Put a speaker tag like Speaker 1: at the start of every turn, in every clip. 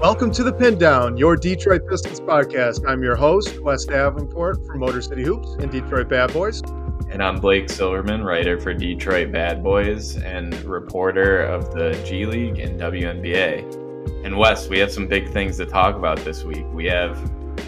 Speaker 1: Welcome to the Pindown, your Detroit Pistons podcast. I'm your host, Wes Davenport from Motor City Hoops and Detroit Bad Boys.
Speaker 2: And I'm Blake Silverman, writer for Detroit Bad Boys and reporter of the G League and WNBA. And Wes, we have some big things to talk about this week. We have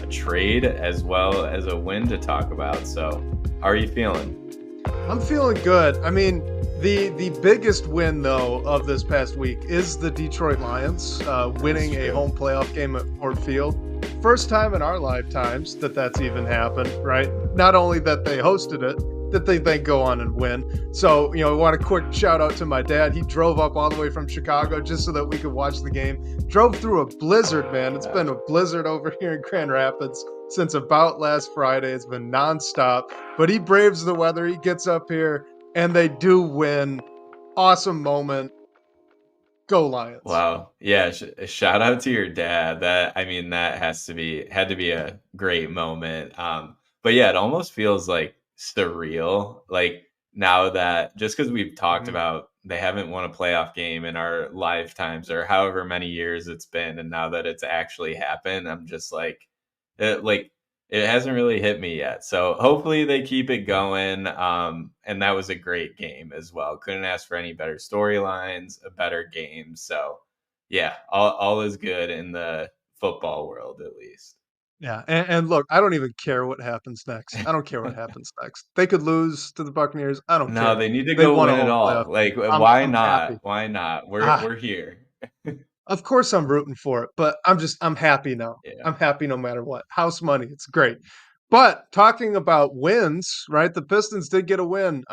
Speaker 2: a trade as well as a win to talk about. So how are you feeling?
Speaker 1: I'm feeling good. I mean, the biggest win, though, of this past week is the Detroit Lions winning a home playoff game at Ford Field. First time in our lifetimes that's even happened, right? Not only that they hosted it, that they then go on and win. So, I want a quick shout out to my dad. He drove up all the way from Chicago just so that we could watch the game. Drove through a blizzard, man. It's been a blizzard over here in Grand Rapids since about last Friday. It's been nonstop, but he braves the weather. He gets up here and they do win. Awesome moment. Go Lions.
Speaker 2: Wow. Yeah. Shout out to your dad. That had to be a great moment. But yeah, it almost feels like surreal. Like now that just because we've talked about they haven't won a playoff game in our lifetimes or however many years it's been, and now that it's actually happened, I'm just it hasn't really hit me yet. So hopefully they keep it going. And that was a great game as well. Couldn't ask for any better storylines, a better game. So yeah, all is good in the football world, at least.
Speaker 1: Yeah, and look, I don't even care what happens next. I don't care what happens next. They could lose to the Buccaneers. I don't
Speaker 2: No,
Speaker 1: care.
Speaker 2: they need to
Speaker 1: They
Speaker 2: go
Speaker 1: won a
Speaker 2: win it
Speaker 1: home playoff
Speaker 2: all.
Speaker 1: game.
Speaker 2: Like,
Speaker 1: I'm
Speaker 2: why
Speaker 1: I'm happy.
Speaker 2: not? Why not?
Speaker 1: Ah,
Speaker 2: We're here.
Speaker 1: of course I'm rooting for it, but I'm happy now.
Speaker 2: Yeah.
Speaker 1: I'm happy no matter what. House money, it's great. But talking about wins, right? The Pistons did get a win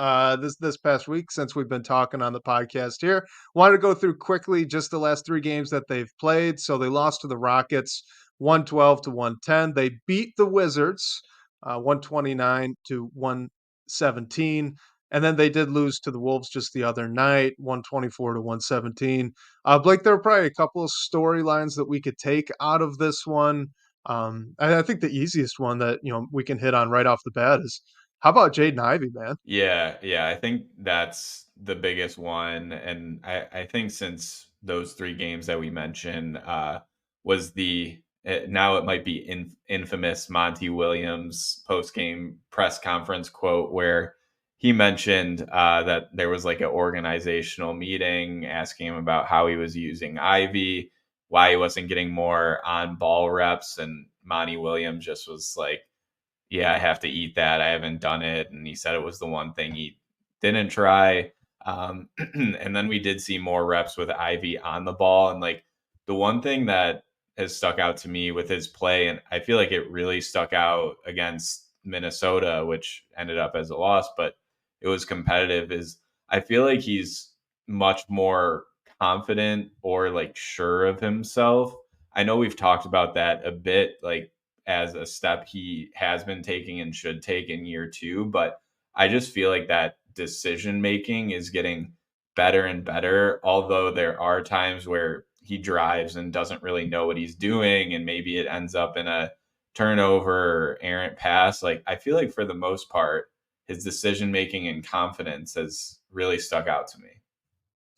Speaker 1: this past week since we've been talking on the podcast here. Wanted to go through quickly just the last three games that they've played. So they lost to the Rockets 112 to 110. They beat the Wizards 129 to 117. And then they did lose to the Wolves just the other night, 124 to 117. Blake, there are probably a couple of storylines that we could take out of this one. I think the easiest one that we can hit on right off the bat is how about Jaden Ivey, man?
Speaker 2: Yeah. I think that's the biggest one. And I think since those three games that we mentioned was now it might be infamous Monty Williams post game press conference quote where he mentioned that there was like an organizational meeting asking him about how he was using Ivy, why he wasn't getting more on ball reps. And Monty Williams just was like, yeah, I have to eat that. I haven't done it. And he said it was the one thing he didn't try. And then we did see more reps with Ivy on the ball. And like the one thing that has stuck out to me with his play, and I feel like it really stuck out against Minnesota, which ended up as a loss, but it was competitive, is I feel like he's much more confident or like sure of himself. I know we've talked about that a bit, like as a step he has been taking and should take in year two. But I just feel like that decision making is getting better and better. Although there are times where he drives and doesn't really know what he's doing, and maybe it ends up in a turnover or errant pass. Like I feel like for the most part, his decision making and confidence has really stuck out to me.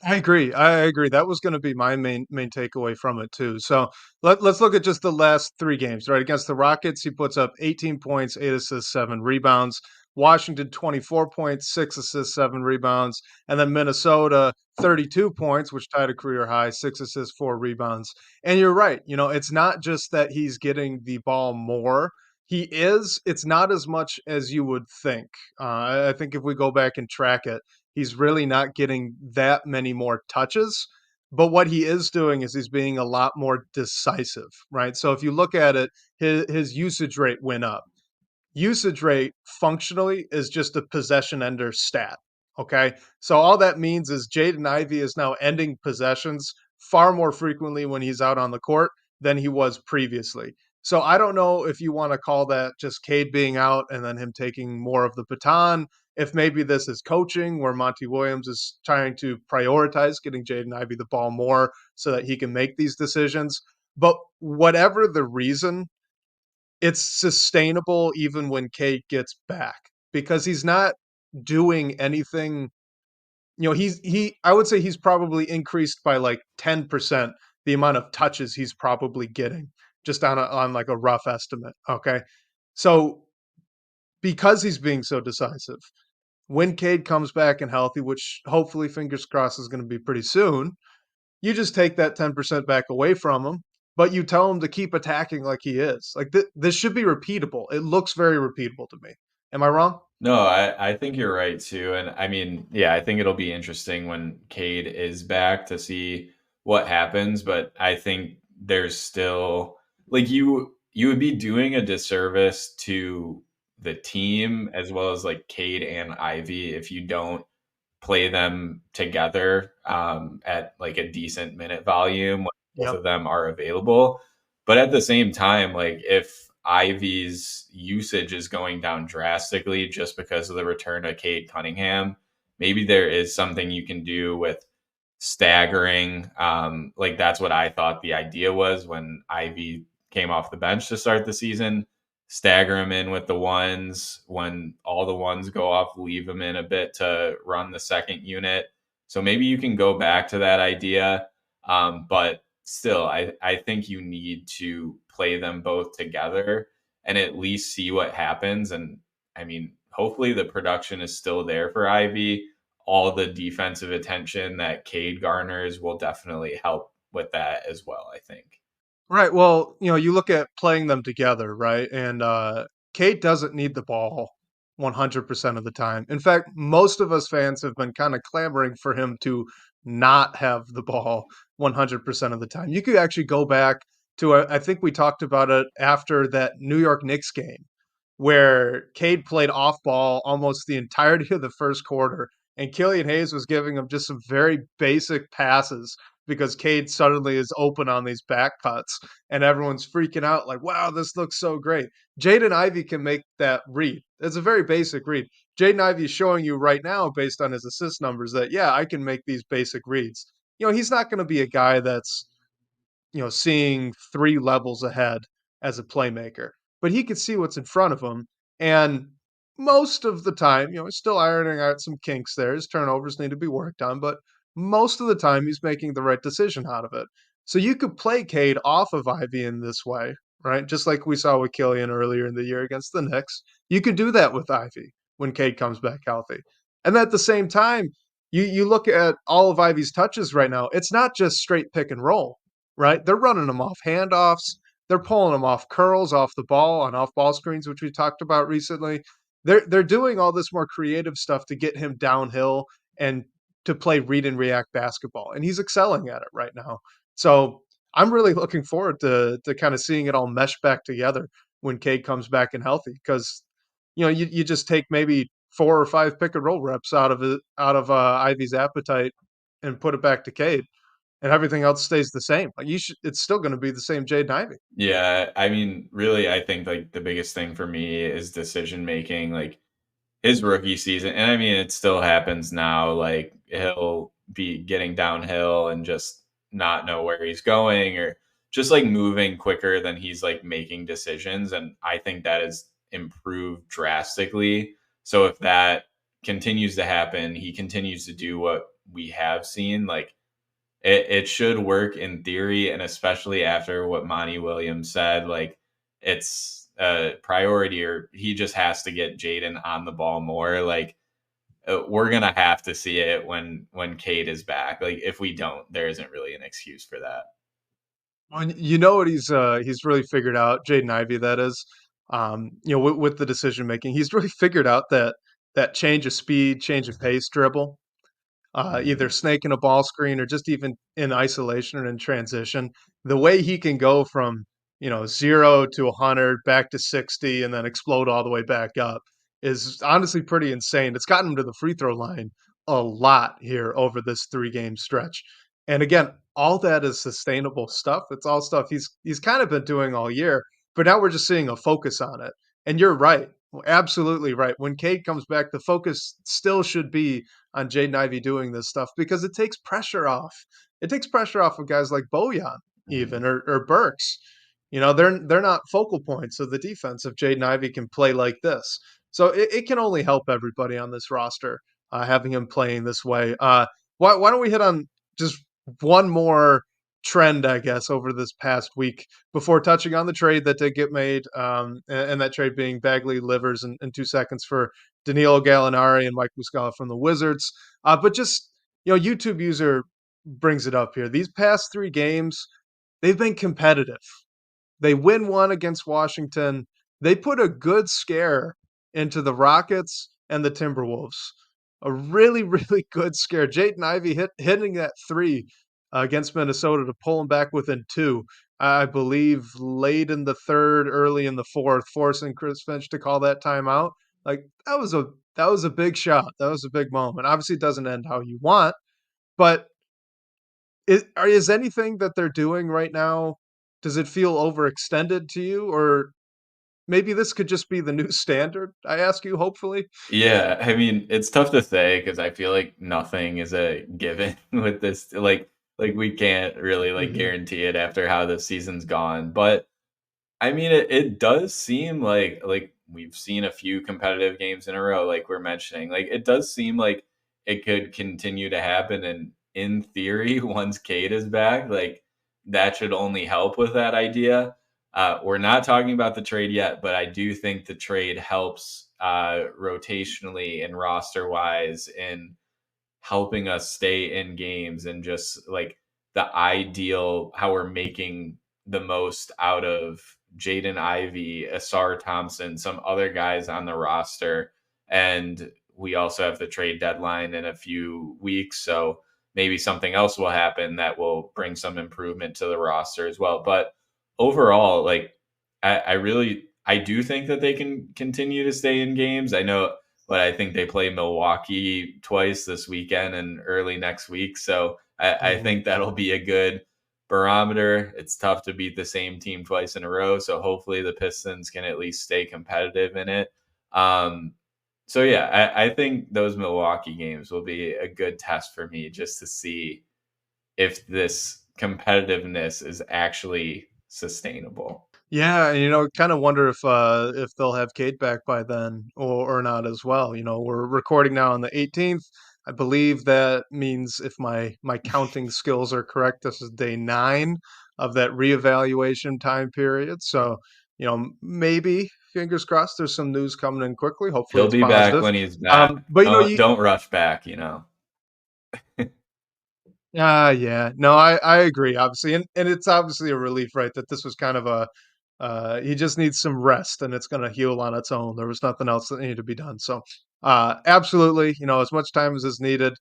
Speaker 1: I agree. I agree. That was going to be my main takeaway from it too. So let's look at just the last three games. Right against the Rockets, he puts up 18 points, 8 assists, 7 rebounds. Washington 24 points, 6 assists, 7 rebounds, and then Minnesota 32 points, which tied a career high, 6 assists, 4 rebounds. And you're right. It's not just that he's getting the ball more. He is. It's not as much as you would think. I think if we go back and track it, he's really not getting that many more touches. But what he is doing is he's being a lot more decisive, right? So if you look at it, his usage rate went up. Usage rate functionally is just a possession ender stat. Okay. So all that means is Jaden Ivey is now ending possessions far more frequently when he's out on the court than he was previously. So I don't know if you want to call that just Cade being out and then him taking more of the baton. If maybe this is coaching where Monty Williams is trying to prioritize getting Jaden Ivey the ball more so that he can make these decisions. But whatever the reason, it's sustainable even when Cade gets back because he's not doing anything. He I would say he's probably increased by like 10% the amount of touches he's probably getting just on like a rough estimate. Okay. So because he's being so decisive, when Cade comes back and healthy, which hopefully fingers crossed is going to be pretty soon, you just take that 10% back away from him, but you tell him to keep attacking like he is. Like this should be repeatable. It looks very repeatable to me. Am I wrong?
Speaker 2: No, I think you're right too. And I mean, yeah, I think it'll be interesting when Cade is back to see what happens. But I think there's still like you would be doing a disservice to the team as well as like Cade and Ivy if you don't play them together at like a decent minute volume when both
Speaker 1: Yep.
Speaker 2: of them are available. But at the same time, like if Ivy's usage is going down drastically just because of the return of Cade Cunningham, maybe there is something you can do with staggering. Like that's what I thought the idea was when Ivy came off the bench to start the season. Stagger him in with the ones. When all the ones go off, leave him in a bit to run the second unit. So maybe you can go back to that idea. But still, I think you need to play them both together and at least see what happens. And I mean, hopefully the production is still there for Ivy. All the defensive attention that Cade garners will definitely help with that as well, I think.
Speaker 1: Right. Well, you look at playing them together, right? And Kate doesn't need the ball 100% of the time. In fact, most of us fans have been kind of clamoring for him to not have the ball 100% of the time. You could actually go back to, I think we talked about it after that New York Knicks game where Cade played off ball almost the entirety of the first quarter, and Killian Hayes was giving him just some very basic passes because Cade suddenly is open on these back cuts, and everyone's freaking out like, "Wow, this looks so great." Jaden Ivey can make that read. It's a very basic read. Jaden Ivey is showing you right now, based on his assist numbers, that yeah, I can make these basic reads. He's not going to be a guy that's seeing 3 levels ahead as a playmaker. But he could see what's in front of him, and most of the time, he's still ironing out some kinks there. His turnovers need to be worked on, but most of the time he's making the right decision out of it. So you could play Cade off of Ivy in this way, right? Just like we saw with Killian earlier in the year against the Knicks. You could do that with Ivy when Cade comes back healthy. And at the same time, you look at all of Ivy's touches right now, it's not just straight pick and roll, right? They're running them off handoffs. They're pulling them off curls, off the ball, on off ball screens, which we talked about recently. They're doing all this more creative stuff to get him downhill and to play read and react basketball, and he's excelling at it right now. So I'm really looking forward to kind of seeing it all mesh back together when Cade comes back and healthy. Because you just take maybe 4 or 5 pick and roll reps out of Ivy's appetite and put it back to Cade and everything else stays the same. Like it's still going to be the same Jaden Ivey.
Speaker 2: Yeah, I mean, really, I think like the biggest thing for me is decision making. Like his rookie season, and I mean, it still happens now. Like he'll be getting downhill and just not know where he's going, or just like moving quicker than he's like making decisions. And I think that has improved drastically. So if that continues to happen, he continues to do what we have seen. Like it should work in theory, and especially after what Monty Williams said, like it's a priority, or he just has to get Jaden on the ball more. Like we're gonna have to see it when Cade is back. Like if we don't, there isn't really an excuse for that.
Speaker 1: And you know what he's really figured out, Jaden Ivey, that is, with the decision making, he's really figured out that change of speed, change of pace dribble, either
Speaker 2: Mhm.
Speaker 1: snaking a ball screen or just even in isolation or in transition. The way he can go from 0 to 100 back to 60 and then explode all the way back up is honestly pretty insane. It's gotten him to the free throw line a lot here over this 3 game stretch. And again, all that is sustainable stuff. It's all stuff he's kind of been doing all year, but now we're just seeing a focus on it. And you're right. Absolutely right. When Cade comes back, the focus still should be on Jaden Ivey doing this stuff because it takes pressure off. It takes pressure off of guys like Bojan even
Speaker 2: Mhm.
Speaker 1: or Burks. They're not focal points of the defense if Jaden Ivey can play like this. So it can only help everybody on this roster having him playing this way. Why don't we hit on just one more trend, I guess, over this past week before touching on the trade that did get made, and that trade being Bagley Livers in 2 seconds for Danilo Gallinari and Mike Muscala from the Wizards. But just, YouTube user brings it up here. These past 3 games, they've been competitive. They win one against Washington. They put a good scare into the Rockets and the Timberwolves. A really, really good scare. Jaden Ivey hitting that three against Minnesota to pull them back within two. I believe late in the third, early in the fourth, forcing Chris Finch to call that timeout. Like that was a big shot. That was a big moment. Obviously, it doesn't end how you want, but is anything that they're doing right now, does it feel overextended to you? Or maybe this could just be the new standard, I ask you, hopefully?
Speaker 2: Yeah, I mean, it's tough to say because I feel like nothing is a given with this. Like we can't really like
Speaker 1: Mhm.
Speaker 2: guarantee it after how the season's gone. But I mean, it does seem like we've seen a few competitive games in a row, like we're mentioning. Like it does seem like it could continue to happen, and in theory, once Cade is back, like that should only help with that idea. We're not talking about the trade yet, but I do think the trade helps rotationally and roster wise in helping us stay in games and just like the ideal how we're making the most out of Jaden Ivey, Asar Thompson, some other guys on the roster. And we also have the trade deadline in a few weeks. So maybe something else will happen that will bring some improvement to the roster as well. But overall, like I do think that they can continue to stay in games. I know, but I think they play Milwaukee twice this weekend and early next week. So I
Speaker 1: Mhm.
Speaker 2: think that'll be a good barometer. It's tough to beat the same team twice in a row. So hopefully the Pistons can at least stay competitive in it. Um, so yeah, I think those Milwaukee games will be a good test for me just to see if this competitiveness is actually sustainable.
Speaker 1: Yeah, and kind of wonder if they'll have Cade back by then or not as well. We're recording now on the 18th. I believe that means, if my counting skills are correct, this is day 9 of that reevaluation time period. So, maybe fingers crossed there's some news coming in quickly. Hopefully
Speaker 2: He'll
Speaker 1: it's
Speaker 2: be back
Speaker 1: positive.
Speaker 2: when he's back.
Speaker 1: But you
Speaker 2: Don't rush back, you know.
Speaker 1: Yeah. No, I agree, obviously, and it's obviously a relief, right, that this was kind of a he just needs some rest, and it's gonna heal on its own. There was nothing else that needed to be done. So, absolutely, as much time as is needed.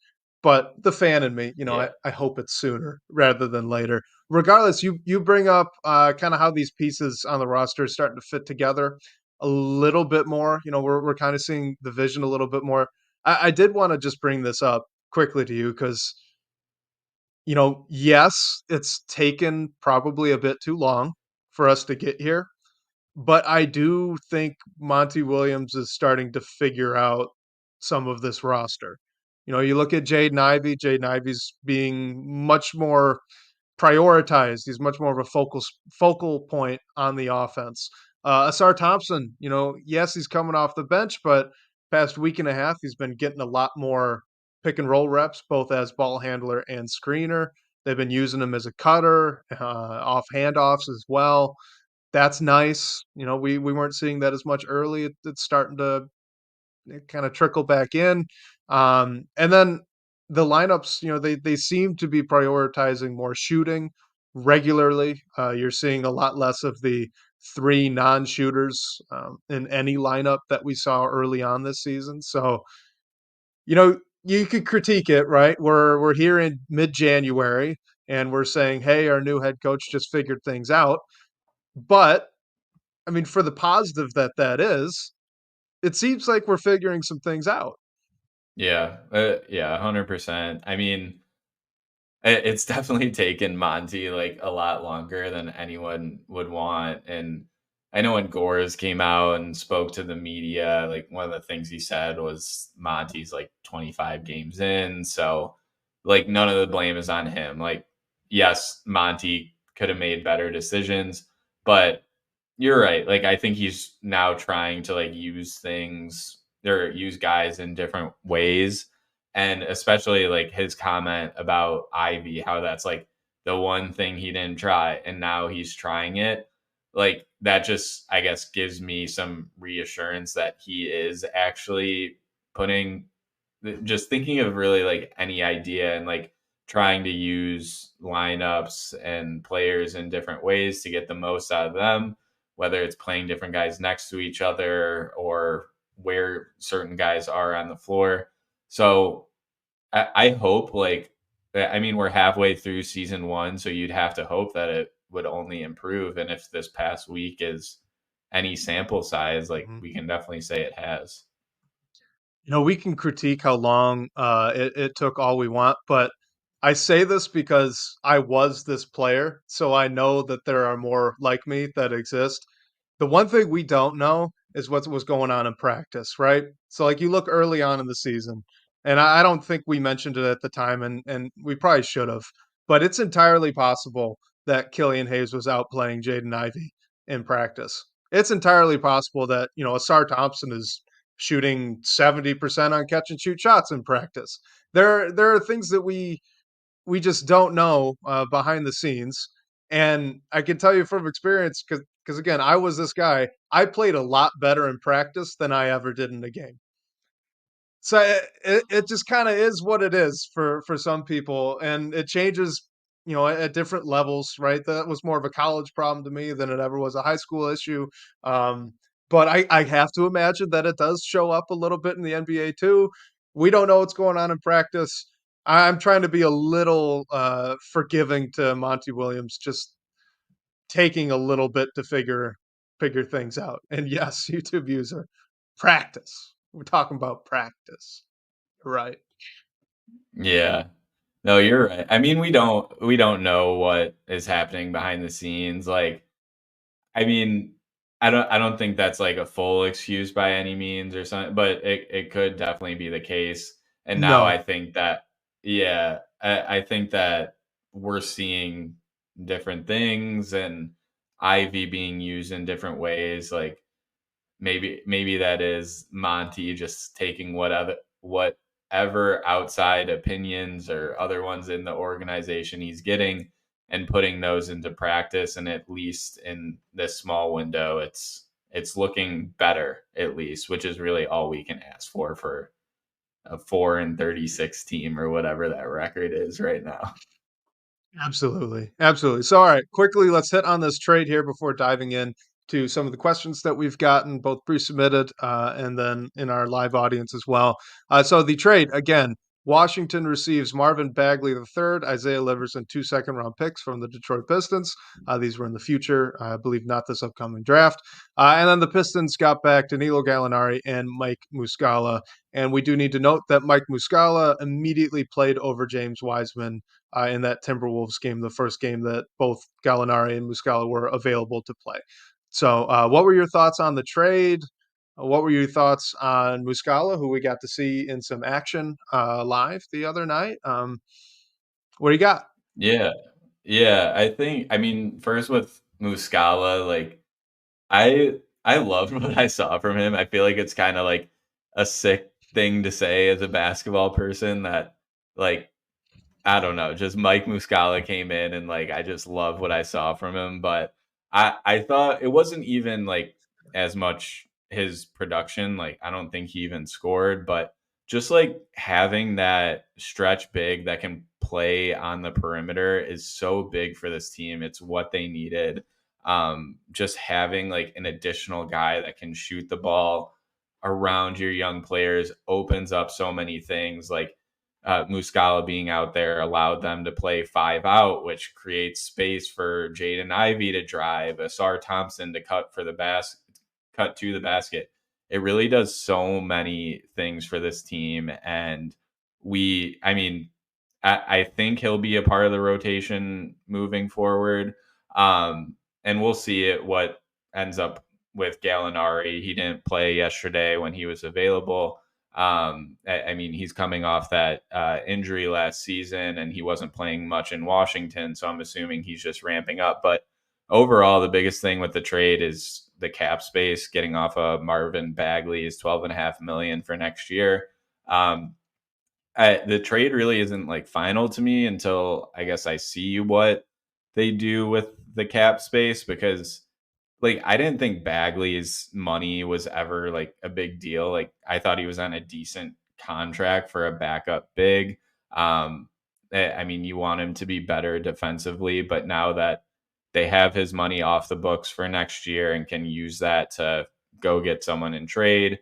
Speaker 1: But the fan in me,
Speaker 2: Yeah.
Speaker 1: I hope it's sooner rather than later. Regardless, you bring up kind of how these pieces on the roster are starting to fit together a little bit more. We're kind of seeing the vision a little bit more. I did want to just bring this up quickly to you because yes, it's taken probably a bit too long for us to get here, but I do think Monty Williams is starting to figure out some of this roster. You look at Jaden Ivey's being much more prioritized. He's much more of a focal point on the offense. Asar Thompson, yes, he's coming off the bench, but past week and a half, he's been getting a lot more pick and roll reps, both as ball handler and screener. They've been using him as a cutter, off handoffs as well. That's nice. We weren't seeing that as much early. It's starting to kind of trickle back in. And then the lineups, they seem to be prioritizing more shooting regularly. You're seeing a lot less of the 3 non-shooters in any lineup that we saw early on this season. So, you could critique it, right? We're here in mid-January and we're saying, "Hey, our new head coach just figured things out." But I mean, for the positive that is, it seems like we're figuring some things out.
Speaker 2: Yeah. Yeah, 100%. I mean, it's definitely taken Monty like a lot longer than anyone would want. And I know when Gores came out and spoke to the media, like one of the things he said was Monty's like 25 games in. So like none of the blame is on him. Like, yes, Monty could have made better decisions, but you're right. Like I think he's now trying to like use things or use guys in different ways. And especially like his comment about Ivy, how that's like the one thing he didn't try, and now he's trying it. Like that just, I guess, gives me some reassurance that he is actually putting, just thinking of really like any idea and like trying to use lineups and players in different ways to get the most out of them, whether it's playing different guys next to each other or where certain guys are on the floor. So I hope, like, I mean, we're halfway through season one, so you'd have to hope that it would only improve. And if this past week is any sample size, like
Speaker 1: Mhm.
Speaker 2: we can definitely say it has.
Speaker 1: We can critique how long it took all we want, but I say this because I was this player, so I know that there are more like me that exist. The one thing we don't know is what was going on in practice, right? So, like, you look early on in the season, and I don't think we mentioned it at the time, and we probably should have, but it's entirely possible that Killian Hayes was out playing Jaden Ivey in practice. It's entirely possible that, Asar Thompson is shooting 70% on catch and shoot shots in practice. There are things that we just don't know behind the scenes. And I can tell you from experience, because again, I was this guy. I played a lot better in practice than I ever did in the game. So it just kind of is what it is for some people, and it changes, at different levels, right? That was more of a college problem to me than it ever was a high school issue. Um, but I have to imagine that it does show up a little bit in the NBA too. We don't know what's going on in practice. I'm trying to be a little forgiving to Monty Williams, just taking a little bit to figure things out. And yes, YouTube user, practice. We're talking about practice. Right.
Speaker 2: Yeah. No, you're right. I mean, we don't know what is happening behind the scenes. Like, I mean, I don't think that's like a full excuse by any means or something, but it could definitely be the case. And now I
Speaker 1: No,
Speaker 2: think that, yeah, I think that we're seeing different things and Ivy being used in different ways. Like maybe that is Monty just taking whatever outside opinions or other ones in the organization he's getting and putting those into practice. And at least in this small window, it's looking better, at least, which is really all we can ask for a 4-36 team or whatever that record is right now.
Speaker 1: absolutely. Absolutely. So, all right, quickly, let's hit on this trade here before diving in to some of the questions that we've gotten, both pre submitted and then in our live audience as well. So, the trade again, Washington receives Marvin Bagley III, Isaiah Livers, and 2 second-round picks from the Detroit Pistons. These were in the future, I believe, not this upcoming draft. And then the Pistons got back Danilo Gallinari and Mike Muscala. And we do need to note that Mike Muscala immediately played over James Wiseman in that Timberwolves game, the first game that both Gallinari and Muscala were available to play. So, what were your thoughts on the trade? What were your thoughts on Muscala, who we got to see in some action live the other night? What do you got?
Speaker 2: Yeah. Yeah. I mean, first with Muscala, like I loved what I saw from him. I feel like it's kind of like a sick thing to say as a basketball person that like I don't know, just Mike Muscala came in and like I just love what I saw from him, but I thought it wasn't even like as much his production, like I don't think he even scored, but just like having that stretch big that can play on the perimeter is so big for this team. It's what they needed. Just having like an additional guy that can shoot the ball around your young players opens up so many things. Like Muscala being out there allowed them to play 5 out, which creates space for Jaden Ivey to drive, Asar Thompson to cut to the basket. It really does so many things for this team, and I mean, I think he'll be a part of the rotation moving forward. And we'll see what ends up with Gallinari. He didn't play yesterday when he was available. I mean, he's coming off that injury last season, and he wasn't playing much in Washington, so I'm assuming he's just ramping up. But overall, the biggest thing with the trade is the cap space. Getting off of Marvin Bagley is 12.5 million for next year. Um, the trade really isn't like final to me until I guess I see what they do with the cap space, because like I didn't think Bagley's money was ever like a big deal. Like I thought he was on a decent contract for a backup big. Um, I mean, you want him to be better defensively, but now that they have his money off the books for next year and can use that to go get someone in trade,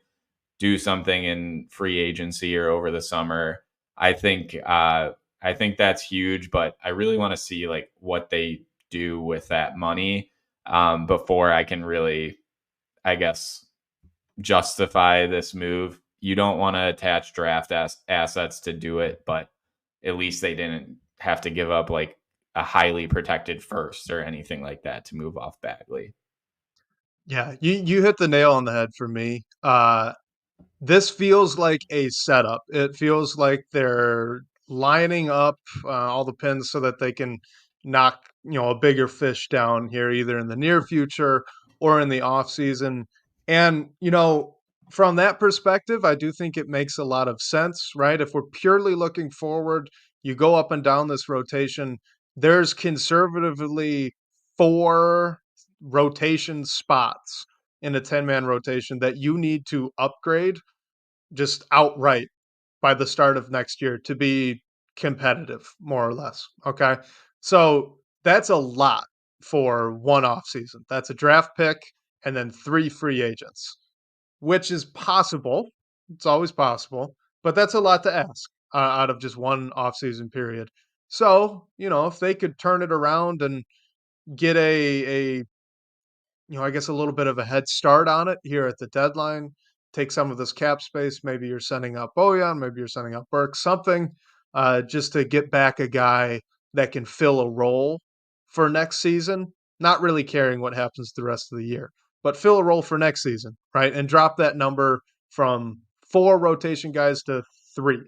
Speaker 2: do something in free agency or over the summer. I think that's huge, but I really want to see like what they do with that money before I can really, I guess, justify this move. You don't want to attach draft assets to do it, but at least they didn't have to give up like a highly protected first or anything like that to move off Bagley.
Speaker 1: Yeah, you hit the nail on the head for me. This feels like a setup. It feels like they're lining up all the pins so that they can knock, a bigger fish down here either in the near future or in the off season. And, from that perspective, I do think it makes a lot of sense, right? If we're purely looking forward, you go up and down this rotation, there's conservatively four rotation spots in a 10-man rotation that you need to upgrade just outright by the start of next year to be competitive, more or less. Okay. So that's a lot for one off season. That's a draft pick and then three free agents, which is possible. It's always possible, but that's a lot to ask out of just one off season period. So, if they could turn it around and get a I guess a little bit of a head start on it here at the deadline. Take some of this cap space. Maybe you're sending out Bojan, maybe you're sending out Burke, something just to get back a guy that can fill a role for next season, not really caring what happens the rest of the year, but fill a role for next season, right? And drop that number from four rotation guys to three.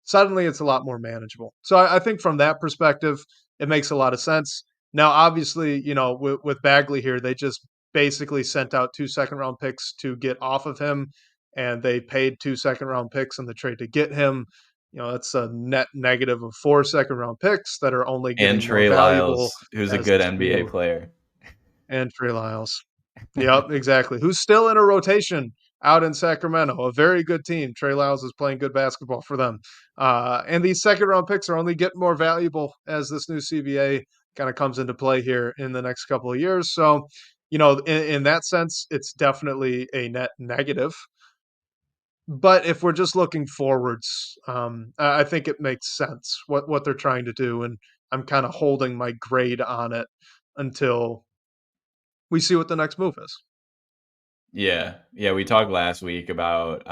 Speaker 1: Suddenly it's a lot more manageable. So I think from that perspective, it makes a lot of sense. Now, obviously, with Bagley here, they just basically sent out 2 second round picks to get off of him, and they paid 2 second round picks in the trade to get him. It's a net negative of 4 second round picks that are only
Speaker 2: And
Speaker 1: getting more
Speaker 2: Trey
Speaker 1: valuable
Speaker 2: Lyles, who's a
Speaker 1: as
Speaker 2: good
Speaker 1: this
Speaker 2: NBA
Speaker 1: new
Speaker 2: player.
Speaker 1: and Trey Lyles. Yep, exactly. Who's still in a rotation out in Sacramento? A very good team. Trey Lyles is playing good basketball for them. And these second round picks are only getting more valuable as this new CBA kind of comes into play here in the next couple of years. So, in that sense, it's definitely a net negative. But if we're just looking forwards, I think it makes sense what they're trying to do, and I'm kind of holding my grade on it until we see what the next move is.
Speaker 2: Yeah, yeah. We talked last week about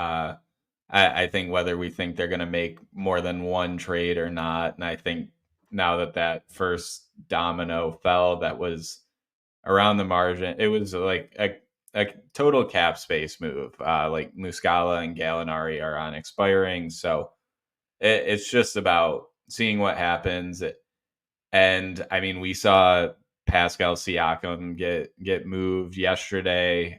Speaker 2: I think whether we think they're going to make more than one trade or not, and I think now that that first domino fell, that was around the margin. It was like a total cap space move. Like Muscala and Gallinari are on expiring, so it's just about seeing what happens. And I mean, we saw Pascal Siakam get moved yesterday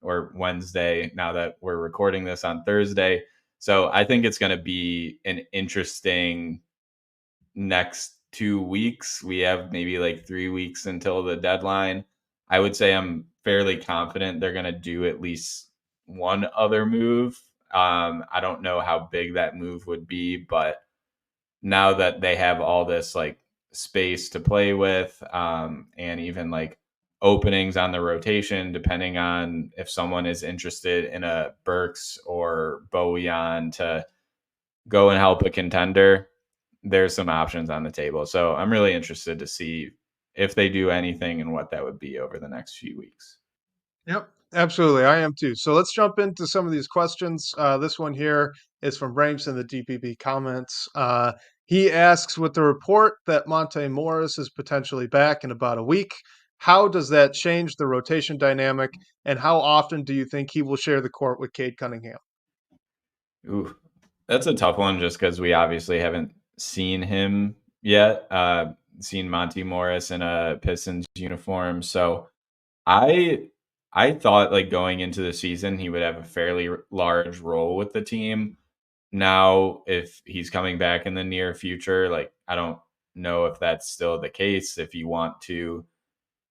Speaker 2: or Wednesday. Now that we're recording this on Thursday, so I think it's going to be an interesting next 2 weeks. We have maybe like 3 weeks until the deadline. I would say I'm fairly confident they're going to do at least one other move. I don't know how big that move would be, but now that they have all this like space to play with, and even like openings on the rotation, depending on if someone is interested in a Burks or Bojan to go and help a contender, there's some options on the table. So I'm really interested to see if they do anything and what that would be over the next few weeks.
Speaker 1: Yep, absolutely. I am too. So let's jump into some of these questions. This one here is from Brames in the DPP comments. He asks, with the report that Monte Morris is potentially back in about a week, how does that change the rotation dynamic, and how often do you think he will share the court with Cade Cunningham?
Speaker 2: Ooh, that's a tough one just because we obviously haven't seen him yet. Seen Monte Morris in a Pistons uniform. So I I thought like going into the season he would have a fairly large role with the team. now if he's coming back in the near future, like I don't know if that's still the case. If you want to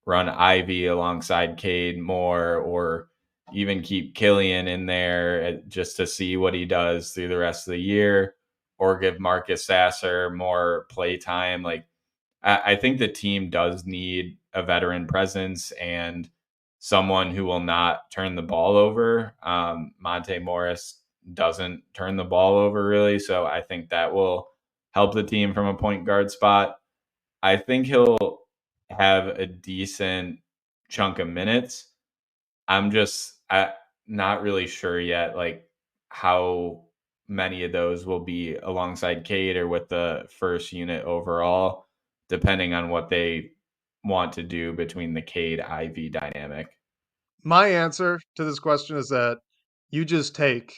Speaker 2: run Ivy alongside Cade more, or even keep Killian in there just to see what he does through the rest of the year, or give Marcus Sasser more play time. Like I think the team does need a veteran presence and someone who will not turn the ball over. Monte Morris doesn't turn the ball over really, so I think that will help the team from a point guard spot. I think he'll have a decent chunk of minutes. I'm not really sure yet, like how many of those will be alongside Cade or with the first unit overall, depending on what they want to do between the Cade Ivy dynamic.
Speaker 1: My answer to this question is that you just take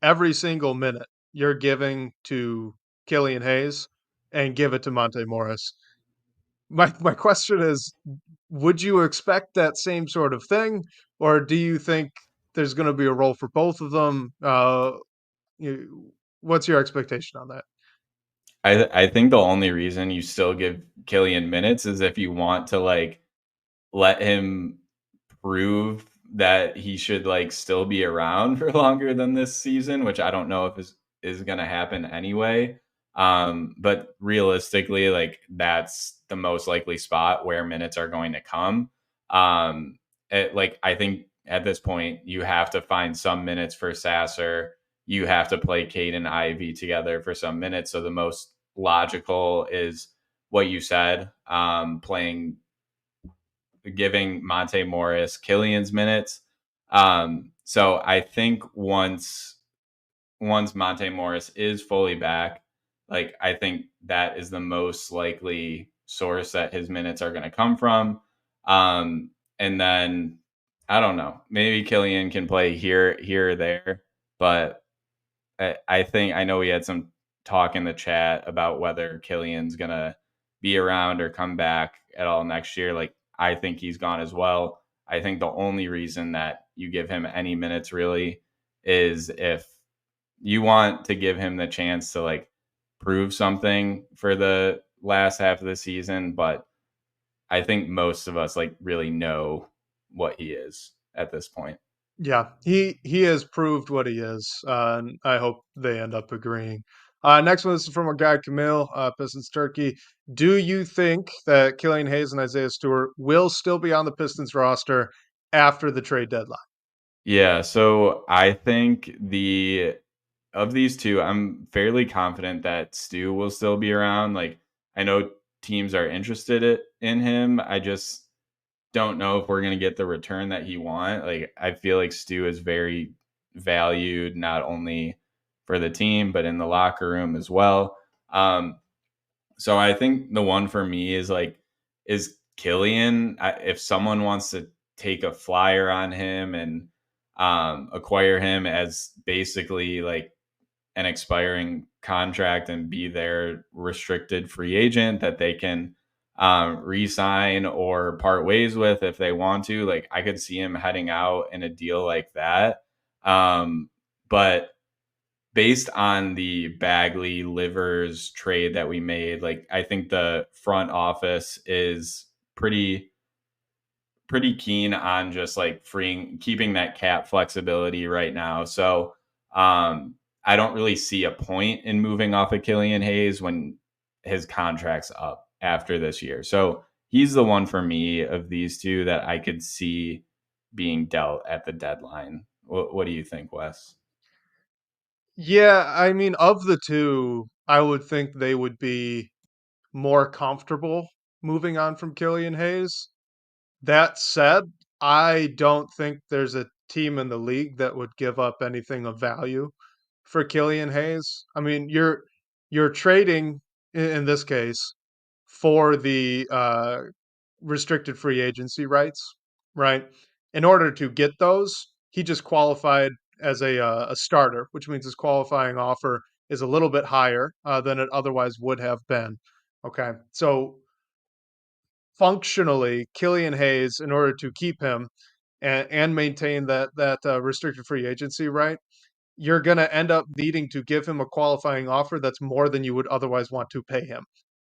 Speaker 1: every single minute you're giving to Killian Hayes and give it to Monte Morris. My question is, would you expect that same sort of thing, or do you think there's going to be a role for both of them? What's your expectation on that?
Speaker 2: I think the only reason you still give Killian minutes is if you want to like let him prove that he should like still be around for longer than this season, which I don't know if is going to happen anyway. But realistically, like that's the most likely spot where minutes are going to come. Like I think at this point you have to find some minutes for Sasser. You have to play Cade and Ivy together for some minutes. So the most logical is what you said, playing giving Monte Morris Killian's minutes. So I think once Monte Morris is fully back, like I think that is the most likely source that his minutes are going to come from. And then I don't know, maybe Killian can play here or there, but I think I know we had some talk in the chat about whether Killian's gonna be around or come back at all next year. Like I think he's gone as well. I think the only reason that you give him any minutes really is if you want to give him the chance to like prove something for the last half of the season. But I think most of us like really know what he is at this point.
Speaker 1: Yeah, he has proved what he is, and I hope they end up agreeing. Next one is from our guy Camille, Pistons Turkey. Do you think that Killian Hayes and Isaiah Stewart will still be on the Pistons roster after the trade deadline?
Speaker 2: Yeah, so I think the of these two, I'm fairly confident that Stu will still be around. Like I know teams are interested in him. I just don't know if we're going to get the return that he want. Like I feel like Stu is very valued not only for the team but in the locker room as well. So I think the one for me is like is Killian. If someone wants to take a flyer on him and acquire him as basically like an expiring contract and be their restricted free agent that they can re-sign or part ways with if they want to. Like I could see him heading out in a deal like that. But based on the Bagley Livers trade that we made, like I think the front office is pretty keen on just like keeping that cap flexibility right now. So I don't really see a point in moving off of Killian Hayes when his contract's up after this year. So he's the one for me of these two that I could see being dealt at the deadline. What do you think, Wes?
Speaker 1: Yeah, I mean, of the two, I would think they would be more comfortable moving on from Killian Hayes. That said, I don't think there's a team in the league that would give up anything of value for Killian Hayes. I mean, you're trading in this case for the restricted free agency rights, right? In order to get those, he just qualified as a starter, which means his qualifying offer is a little bit higher than it otherwise would have been. Okay, so functionally, Killian Hayes, in order to keep him and maintain that restricted free agency right, you're going to end up needing to give him a qualifying offer that's more than you would otherwise want to pay him.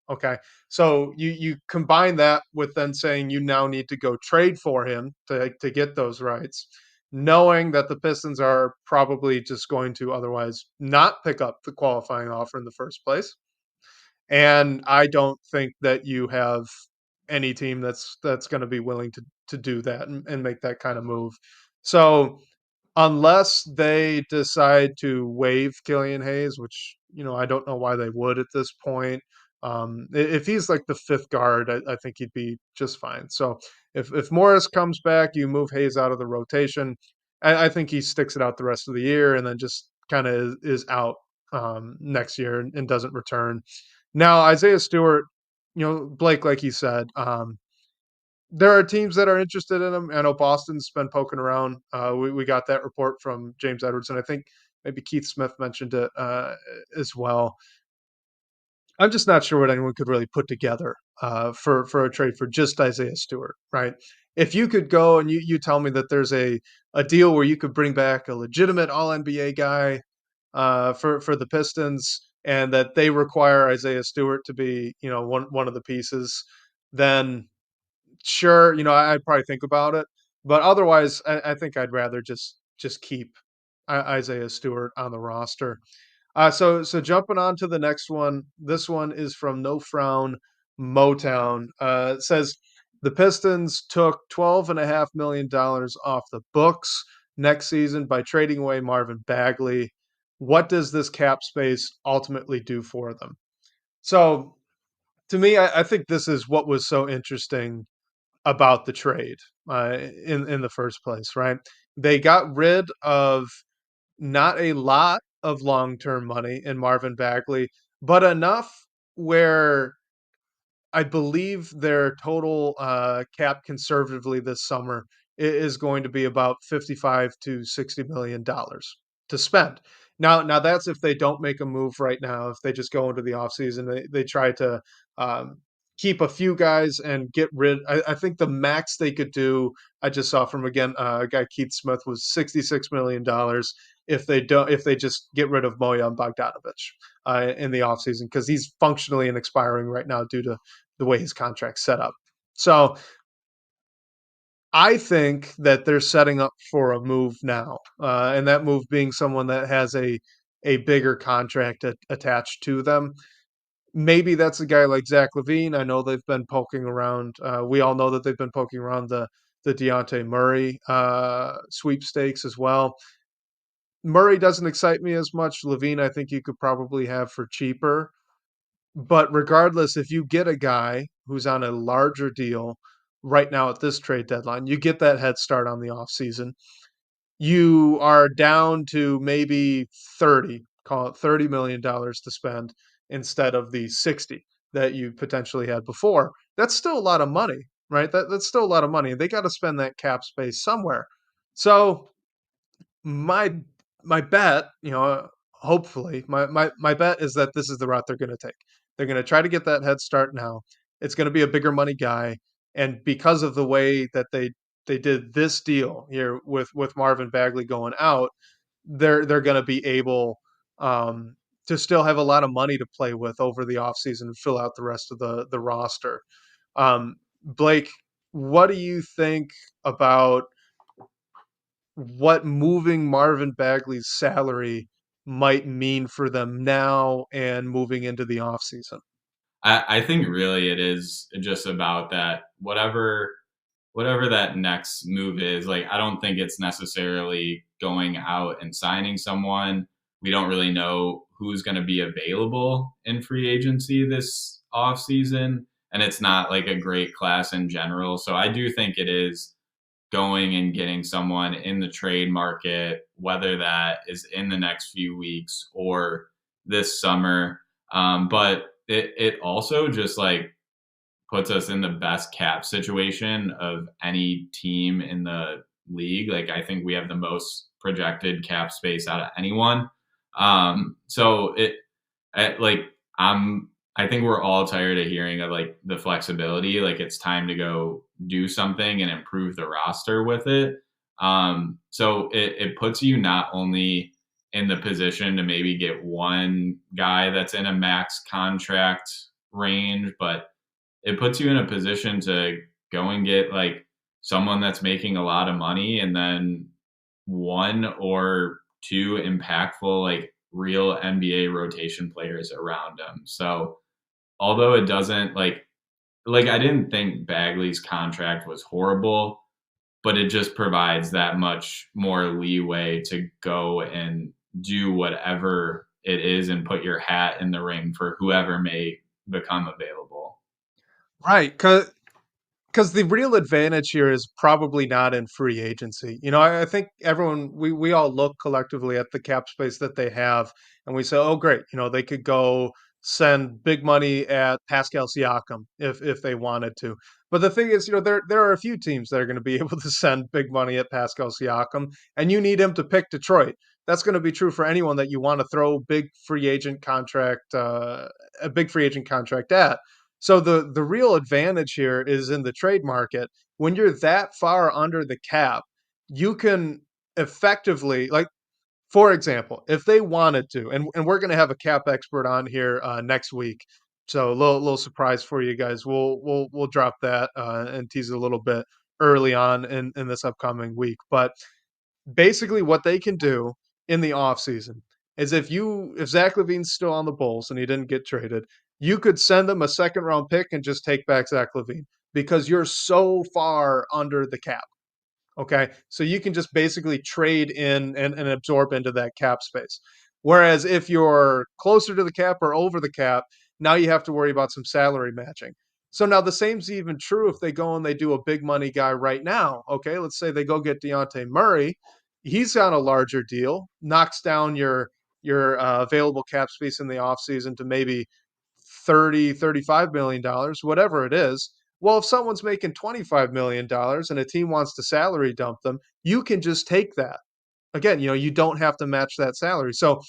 Speaker 1: Okay. So you combine that with then saying you now need to go trade for him to get those rights, knowing that the Pistons are probably just going to otherwise not pick up the qualifying offer in the first place. And I don't think that you have any team that's going to be willing to do that and make that kind of move. So unless they decide to waive Killian Hayes, which, I don't know why they would at this point. If he's like the fifth guard, I think he'd be just fine. So if Morris comes back, you move Hayes out of the rotation. I think he sticks it out the rest of the year and then just kind of is out next year and doesn't return. Now, Isaiah Stewart, Blake, like he said, there are teams that are interested in him. I know Boston's been poking around. We got that report from James Edwards, and I think maybe Keith Smith mentioned it as well. I'm just not sure what anyone could really put together for a trade for just Isaiah Stewart, right? If you could go and you tell me that there's a deal where you could bring back a legitimate All NBA guy for the Pistons, and that they require Isaiah Stewart to be one of the pieces, then sure, I'd probably think about it. But otherwise, I think I'd rather just keep Isaiah Stewart on the roster. So jumping on to the next one. This one is from No Frown Motown. It says the Pistons took $12.5 million off the books next season by trading away Marvin Bagley. What does this cap space ultimately do for them? So to me, I think this is what was so interesting about the trade in the first place, right? They got rid of not a lot of long-term money in Marvin Bagley, but enough where I believe their total cap conservatively this summer is going to be about 55 to 60 million dollars to spend. Now that's if they don't make a move right now. If they just go into the offseason, they try to um, keep a few guys and get rid. I think the max they could do, I just saw from again a guy Keith Smith, was $66 million if they just get rid of Bojan Bogdanovic in the offseason, because he's functionally and expiring right now due to the way his contract's set up. So I think that they're setting up for a move now, and that move being someone that has a bigger contract attached to them. Maybe that's a guy like Zach LaVine. I know they've been poking around. We all know that they've been poking around the Deontay Murray sweepstakes as well. Murray doesn't excite me as much. LaVine, I think you could probably have for cheaper. But regardless, if you get a guy who's on a larger deal right now at this trade deadline, you get that head start on the offseason. You are down to maybe 30, call it $30 million to spend instead of the 60 that you potentially had before. That's still a lot of money, right? That's still a lot of money. They got to spend that cap space somewhere. So my my bet, hopefully, my bet is that this is the route they're going to take. They're going to try to get that head start now. It's going to be a bigger money guy, and because of the way that they did this deal here with Marvin Bagley going out, they're going to be able to still have a lot of money to play with over the offseason and fill out the rest of the roster. Blake, what do you think about what moving Marvin Bagley's salary might mean for them now and moving into the offseason?
Speaker 2: I think really it is just about that whatever that next move is. Like, I don't think it's necessarily going out and signing someone. We don't really know who's going to be available in free agency this offseason, and it's not like a great class in general. So I do think it is going and getting someone in the trade market, whether that is in the next few weeks or this summer. But it also just like puts us in the best cap situation of any team in the league. Like, I think we have the most projected cap space out of anyone. So like I think we're all tired of hearing of like the flexibility. Like, it's time to go do something and improve the roster with it. So it puts you not only in the position to maybe get one guy that's in a max contract range, but it puts you in a position to go and get like someone that's making a lot of money and then one or two impactful like real NBA rotation players around him. So although it doesn't like I didn't think Bagley's contract was horrible, but it just provides that much more leeway to go and do whatever it is and put your hat in the ring for whoever may become available.
Speaker 1: Right, because the real advantage here is probably not in free agency. I think everyone we all look collectively at the cap space that they have, and we say, "Oh, great! They could go send big money at Pascal Siakam if they wanted to." But the thing is, there are a few teams that are going to be able to send big money at Pascal Siakam, and you need him to pick Detroit. That's going to be true for anyone that you want to throw a big free agent contract at. So the real advantage here is in the trade market. When you're that far under the cap, you can effectively, like, for example, if they wanted to, and we're going to have a cap expert on here next week, so a little surprise for you guys. We'll drop that and tease it a little bit early on in this upcoming week. But basically, what they can do in the offseason is if Zach Levine's still on the Bulls and he didn't get traded, you could send them a second round pick and just take back Zach Levine because you're so far under the cap. Okay. So you can just basically trade in and absorb into that cap space. Whereas if you're closer to the cap or over the cap, now you have to worry about some salary matching. So now the same's even true if they go and they do a big money guy right now. Okay. Let's say they go get Dejounte Murray. He's on a larger deal, knocks down your available cap space in the offseason to maybe 30, $35 million, whatever it is. Well, if someone's making $25 million and a team wants to salary dump them, you can just take that. Again, you don't have to match that salary. So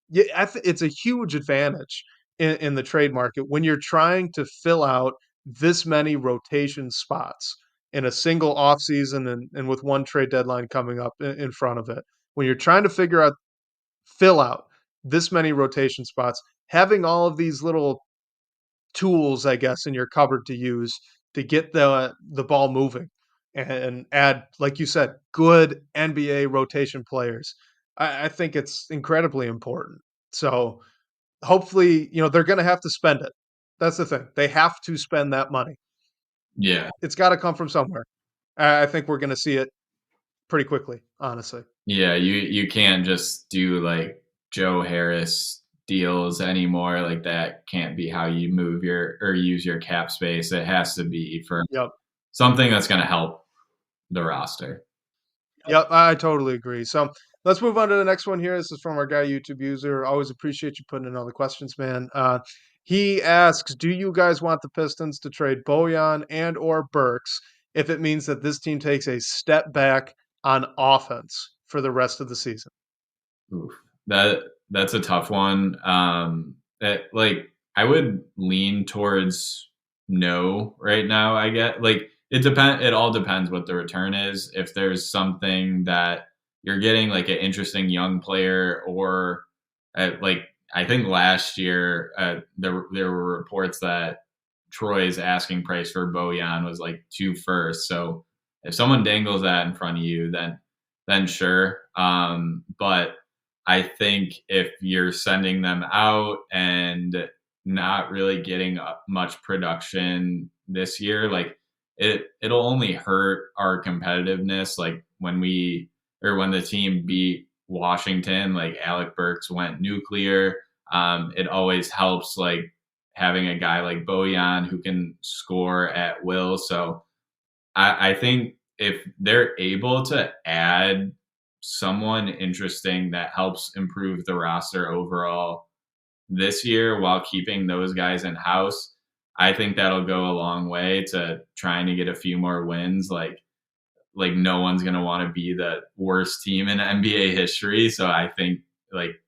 Speaker 1: yeah, it's a huge advantage in the trade market when you're trying to fill out this many rotation spots in a single offseason and with one trade deadline coming up in front of it. When you're trying to fill out this many rotation spots, having all of these little tools, I guess, in your cupboard to use to get the ball moving and add, like you said, good NBA rotation players. I think it's incredibly important. So hopefully, they're going to have to spend it. That's the thing. They have to spend that money.
Speaker 2: Yeah.
Speaker 1: It's got to come from somewhere. I think we're going to see it pretty quickly, honestly.
Speaker 2: Yeah, you can't just do like Joe Harris deals anymore. Like that can't be how you move your or use your cap space. It has to be for
Speaker 1: Yep.
Speaker 2: something that's going to help the roster.
Speaker 1: Yep, I totally agree. So let's move on to the next one here. This is from our guy, YouTube user. Always appreciate you putting in all the questions, man. He asks, do you guys want the Pistons to trade Bojan and or Burks if it means that this team takes a step back on offense for the rest of the season?
Speaker 2: Oof. That's a tough one. Like I would lean towards no right now. I get like it all depends what the return is. If there's something that you're getting like an interesting young player or like I think last year there were reports that Troy's asking price for Bojan was like 2 firsts. So if someone dangles that in front of you, then sure. But I think if you're sending them out and not really getting much production this year, like it'll only hurt our competitiveness. Like when the team beat Washington, like Alec Burks went nuclear. It always helps like having a guy like Bojan who can score at will. So I think if they're able to add someone interesting that helps improve the roster overall this year while keeping those guys in house, I think that'll go a long way to trying to get a few more wins. Like no one's gonna want to be the worst team in NBA history. So I think like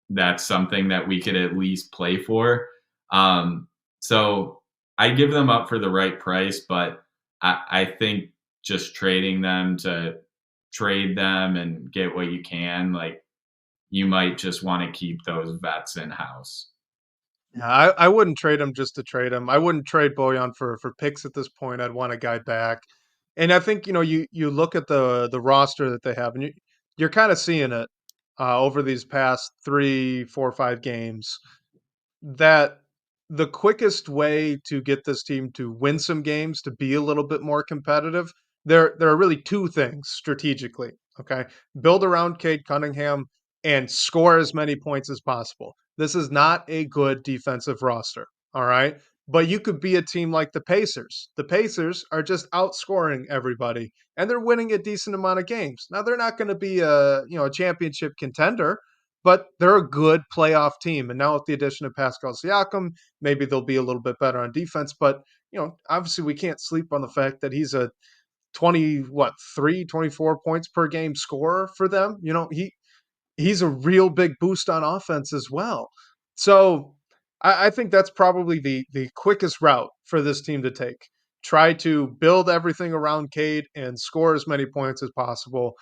Speaker 2: that's something that we could at least play for. So I give them up for the right price, but I think just trading them to trade them and get what you can, like you might just want to keep those vets in house.
Speaker 1: Yeah, I wouldn't trade him just to trade him. I wouldn't trade Boyan for picks at this point. I'd want a guy back. And I think, you look at the roster that they have, and you're kind of seeing it over these past 3, 4, 5 games, that the quickest way to get this team to win some games, to be a little bit more competitive, there are really two things strategically. Okay, build around Cade Cunningham and score as many points as possible. This is not a good defensive roster. All right. But you could be a team like the Pacers. The Pacers are just outscoring everybody and they're winning a decent amount of games. Now they're not going to be a championship contender, but they're a good playoff team. And now with the addition of Pascal Siakam, maybe they'll be a little bit better on defense. But obviously we can't sleep on the fact that he's a 24 points per game scorer for them. He's a real big boost on offense as well. So I think that's probably the quickest route for this team to take. Try to build everything around Cade and score as many points as possible.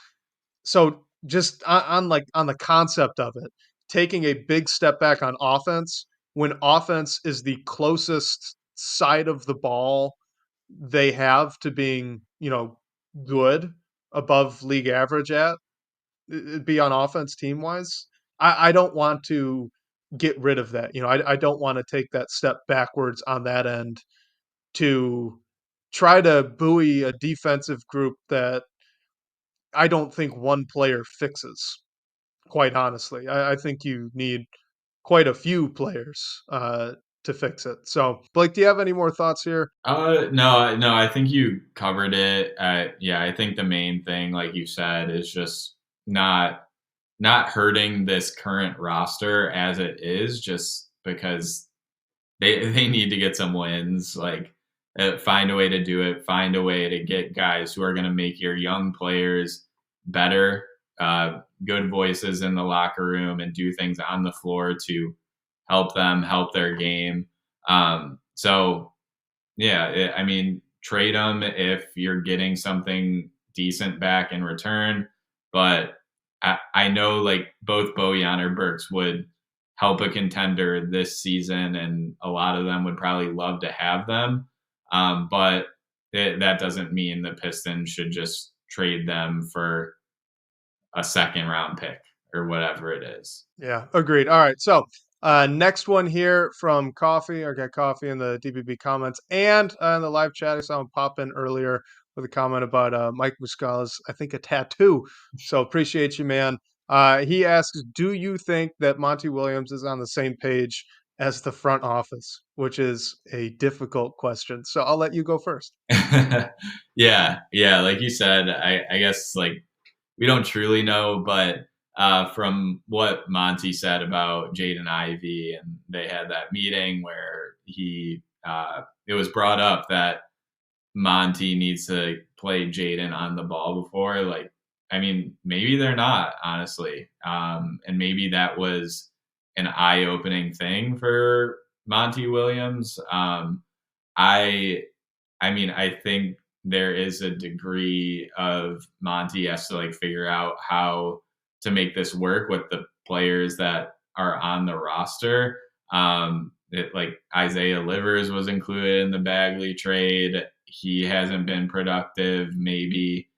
Speaker 1: So just on the concept of it, taking a big step back on offense when offense is the closest side of the ball they have to being, good above league average at be on offense team wise. I don't want to get rid of that. I don't want to take that step backwards on that end to try to buoy a defensive group that I don't think one player fixes, quite honestly. I think you need quite a few players to fix it. So, Blake, do you have any more thoughts here?
Speaker 2: No, no, I think you covered it. Yeah, I think the main thing, like you said, is just not not hurting this current roster as it is, just because they need to get some wins. Like, find a way to do it. Find a way to get guys who are going to make your young players better, good voices in the locker room, and do things on the floor to help them help their game. So yeah, I mean, trade them if you're getting something decent back in return. But I know like both Bojan or Burks would help a contender this season, and a lot of them would probably love to have them. But that doesn't mean the Pistons should just trade them for a second round pick or whatever it is.
Speaker 1: Yeah, agreed. All right. So, next one here from Coffee. I got Coffee in the DBB comments and in the live chat. I saw him pop in earlier with a comment about Mike Muscala's, I think, a tattoo. So, appreciate you, man. He asks, do you think that Monty Williams is on the same page as the front office? Which is a difficult question. So, I'll let you go first.
Speaker 2: Yeah, yeah. Like you said, I guess like we don't truly know, but from what Monty said about Jaden Ivey, and they had that meeting where it was brought up that Monty needs to play Jaden on the ball before. Like, I mean, maybe they're not, honestly. And maybe that was an eye opening thing for Monty Williams. I I mean, I think there is a degree of Monty has to like figure out how to make this work with the players that are on the roster. Like Isaiah Livers was included in the Bagley trade. He hasn't been productive. Maybe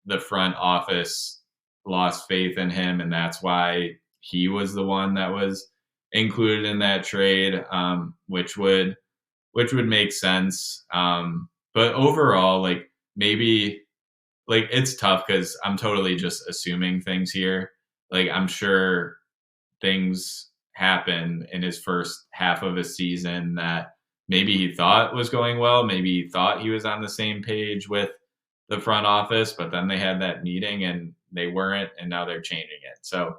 Speaker 2: the front office lost faith in him, and that's why he was the one that was included in that trade, which would make sense. But overall, like maybe like it's tough because I'm totally just assuming things here. Like I'm sure things happen in his first half of a season that maybe he thought was going well. Maybe he thought he was on the same page with the front office, but then they had that meeting and they weren't, and now they're changing it. So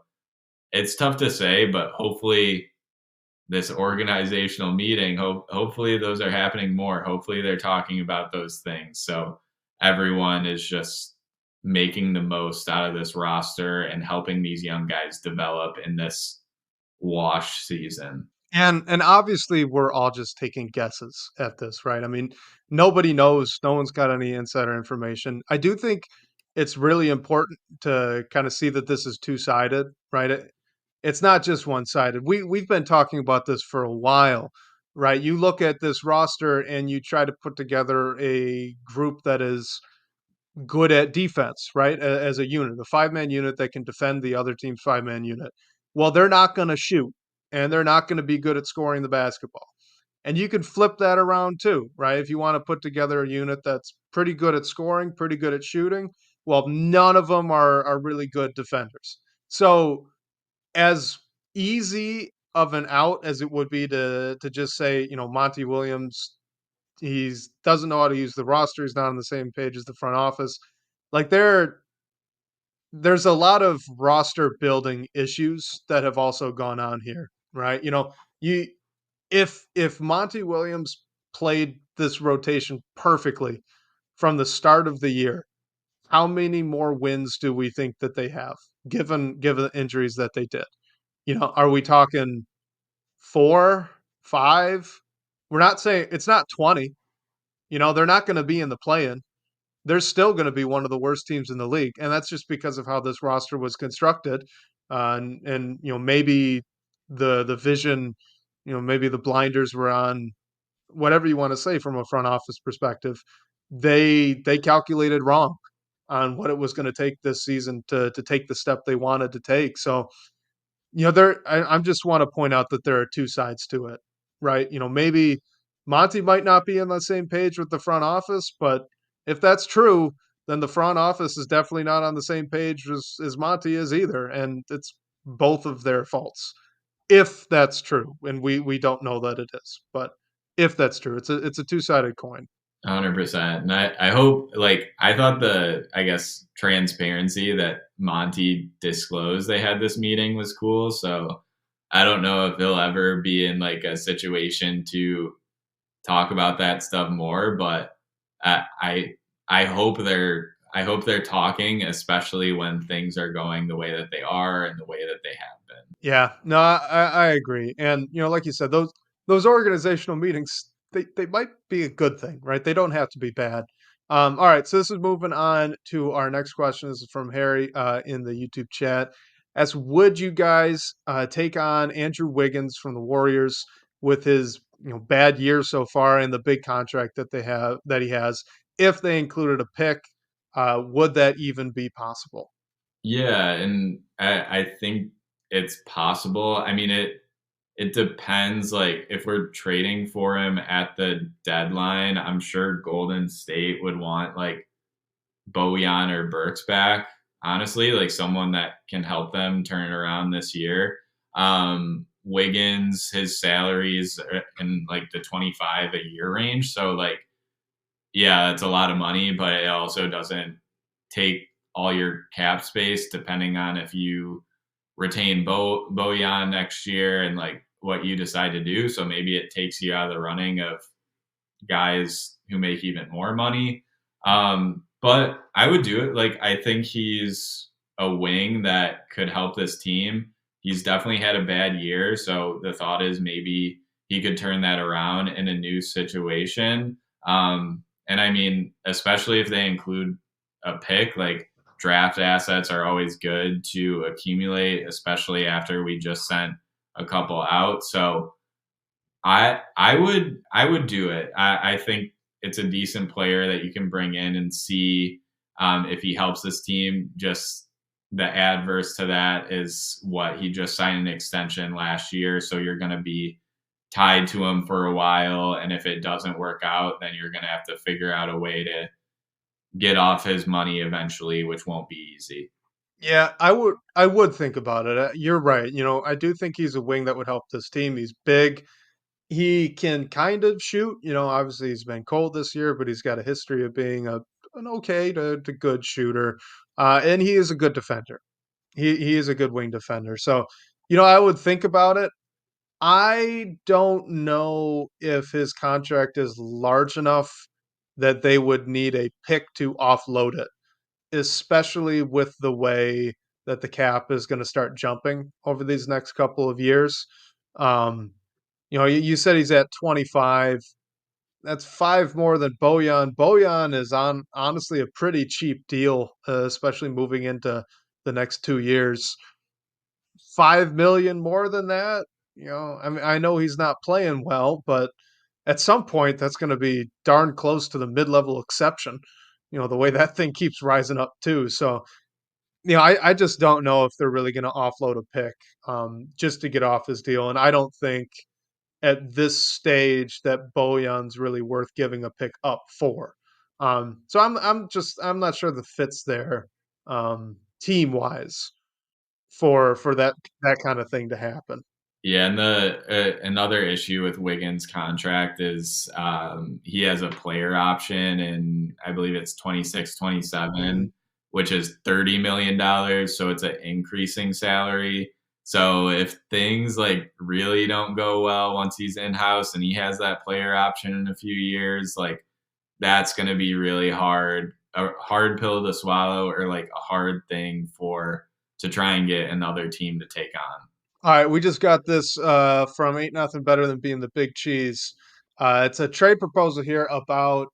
Speaker 2: it's tough to say, but hopefully this organizational meeting, hopefully those are happening more. Hopefully they're talking about those things. So everyone is just making the most out of this roster and helping these young guys develop in this wash season.
Speaker 1: And obviously we're all just taking guesses at this, right? I mean, nobody knows, no one's got any insider information. I do think it's really important to kind of see that this is two-sided, right? it's not just one sided. We've been talking about this for a while, right? You look at this roster and you try to put together a group that is good at defense, right? As a unit, a 5 man unit that can defend the other team's 5 man unit. Well, they're not going to shoot and they're not going to be good at scoring the basketball. And you can flip that around too, right? If you want to put together a unit that's pretty good at scoring, pretty good at shooting, well, none of them are really good defenders. So, as easy of an out as it would be to just say, Monty Williams, he's doesn't know how to use the roster, he's not on the same page as the front office. Like there's a lot of roster building issues that have also gone on here, right? You if Monty Williams played this rotation perfectly from the start of the year, how many more wins do we think that they have given the injuries that they did? Are we talking 4, 5? We're not saying it's not 20. They're not going to be in the play-in. They're still going to be one of the worst teams in the league, and that's just because of how this roster was constructed. And maybe the vision, maybe the blinders were on, whatever you want to say from a front office perspective. They calculated wrong on what it was going to take this season to take the step they wanted to take. So I just want to point out that there are two sides to it, right? Maybe Monty might not be on the same page with the front office, but if that's true, then the front office is definitely not on the same page as Monty is either, and it's both of their faults. If that's true, and we don't know that it is, but if that's true, it's a two-sided coin.
Speaker 2: 100%. And I hope, like, I thought I guess, transparency that Monty disclosed they had this meeting was cool. So I don't know if he'll ever be in like a situation to talk about that stuff more, but I hope they're talking, especially when things are going the way that they are and the way that they have been.
Speaker 1: Yeah, no, I agree, and like you said, those organizational meetings, they might be a good thing, right? They don't have to be bad. All right, so this is moving on to our next question. This is from Harry in the YouTube chat. As would you guys take on Andrew Wiggins from the Warriors with his bad year so far and the big contract that he has? If they included a pick, would that even be possible?
Speaker 2: Yeah, and I think it's possible. I mean, it depends. Like, if we're trading for him at the deadline, I'm sure Golden State would want like Bojan or Burks back. Honestly, like someone that can help them turn it around this year. Wiggins, his salaries are in like the 25 a year range. So like, yeah, it's a lot of money, but it also doesn't take all your cap space depending on if you retain Bojan next year and like what you decide to do. So maybe it takes you out of the running of guys who make even more money. But I would do it. Like, I think he's a wing that could help this team. He's definitely had a bad year. So the thought is maybe he could turn that around in a new situation. And I mean, especially if they include a pick, like draft assets are always good to accumulate, especially after we just sent a couple out. So I would do it. I think it's a decent player that you can bring in and see if he helps this team. Just the adverse to that is what he just signed an extension last year, so you're going to be tied to him for a while. And if it doesn't work out, then you're going to have to figure out a way to get off his money eventually, which won't be easy.
Speaker 1: Yeah, I would think about it. You're right. I do think he's a wing that would help this team. He's big. He can kind of shoot. Obviously he's been cold this year, but he's got a history of being an okay to good shooter. And he is a good defender. He is a good wing defender. So, I would think about it. I don't know if his contract is large enough that they would need a pick to offload it, especially with the way that the cap is going to start jumping over these next couple of years. Um, you said he's at 25. That's 5 more than Bojan. Bojan is on honestly a pretty cheap deal, especially moving into the next 2 years. 5 million more than that. I mean, I know he's not playing well, but at some point that's going to be darn close to the mid-level exception. The way that thing keeps rising up too. So, I just don't know if they're really going to offload a pick just to get off his deal, and I don't think at this stage that Bojan's really worth giving a pick up for. So I'm not sure the fits there team wise for that kind of thing to happen.
Speaker 2: Yeah, and the another issue with Wiggins' contract is he has a player option, and I believe it's 26,
Speaker 1: Mhm.
Speaker 2: 27, which is $30 million. So it's an increasing salary. So if things like really don't go well once he's in house and he has that player option in a few years, like that's going to be really hard, a hard pill to swallow, or like a hard thing for to try and get another team to take on.
Speaker 1: All right, we just got this from Ain't Nothing Better Than Being the Big Cheese. It's a trade proposal here about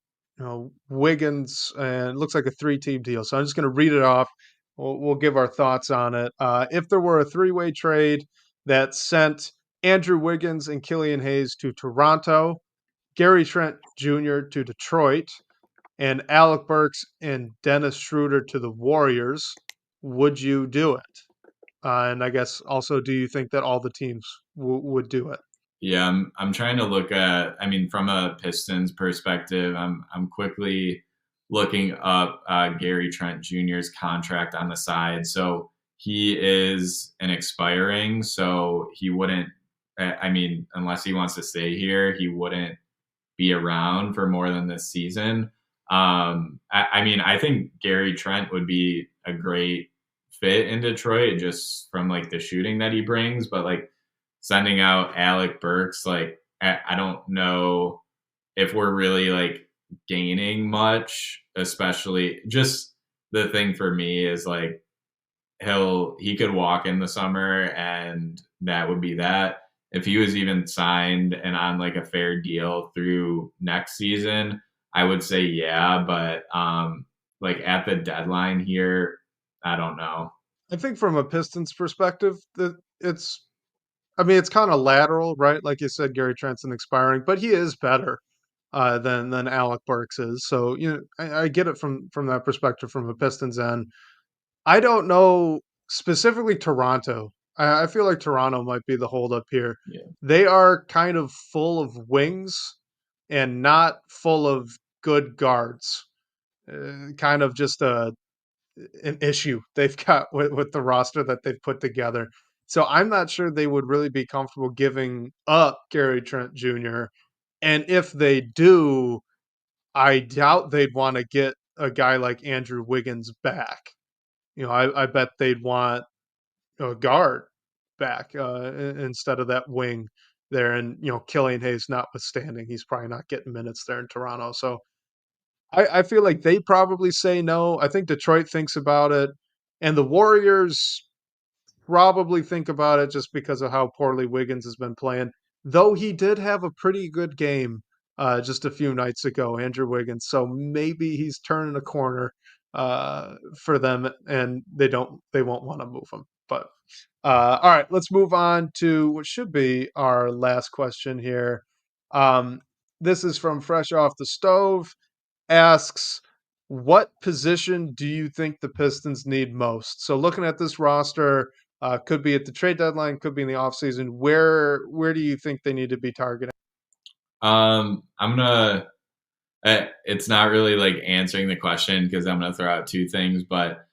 Speaker 1: Wiggins, and it looks like a three-team deal. So I'm just going to read it off. We'll give our thoughts on it. If there were a three-way trade that sent Andrew Wiggins and Killian Hayes to Toronto, Gary Trent Jr. to Detroit, and Alec Burks and Dennis Schroeder to the Warriors, would you do it? And I guess also, do you think that all the teams would do it?
Speaker 2: Yeah, I'm trying to look at. I mean, from a Pistons perspective, I'm quickly looking up Gary Trent Jr.'s contract on the side. So he is an expiring, so he wouldn't. I mean, unless he wants to stay here, he wouldn't be around for more than this season. I mean, I think Gary Trent would be a great fit in Detroit just from like the shooting that he brings, but like sending out Alec Burks, like I don't know if we're really like gaining much, especially just the thing for me is like he could walk in the summer and that would be that. If he was even signed and on like a fair deal through next season, I would say yeah, but like at the deadline here, I don't know.
Speaker 1: I think from a Pistons perspective, that it's I mean, it's kind of lateral, right? Like you said, Gary Trent's expiring, but he is better than Alec Burks is. So I get it from that perspective from a Pistons end. I don't know specifically Toronto. I feel like Toronto might be the holdup here.
Speaker 2: Yeah.
Speaker 1: They are kind of full of wings and not full of good guards. Kind of just an issue they've got with the roster that they've put together. So I'm not sure they would really be comfortable giving up Gary Trent Jr. And if they do, I doubt they'd want to get a guy like Andrew Wiggins back. I bet they'd want a guard back instead of that wing there. And Killian Hayes notwithstanding, he's probably not getting minutes there in Toronto. So I feel like they probably say no. I think Detroit thinks about it, and the Warriors probably think about it just because of how poorly Wiggins has been playing. Though he did have a pretty good game just a few nights ago, Andrew Wiggins. So maybe he's turning a corner for them, and they won't want to move him. But all right, let's move on to what should be our last question here. Um, this is from Fresh Off the Stove asks, what position do you think the Pistons need most? So looking at this roster, could be at the trade deadline, could be in the offseason. Where do you think they need to be targeting?
Speaker 2: I'm gonna. It's not really like answering the question because I'm gonna throw out two things, but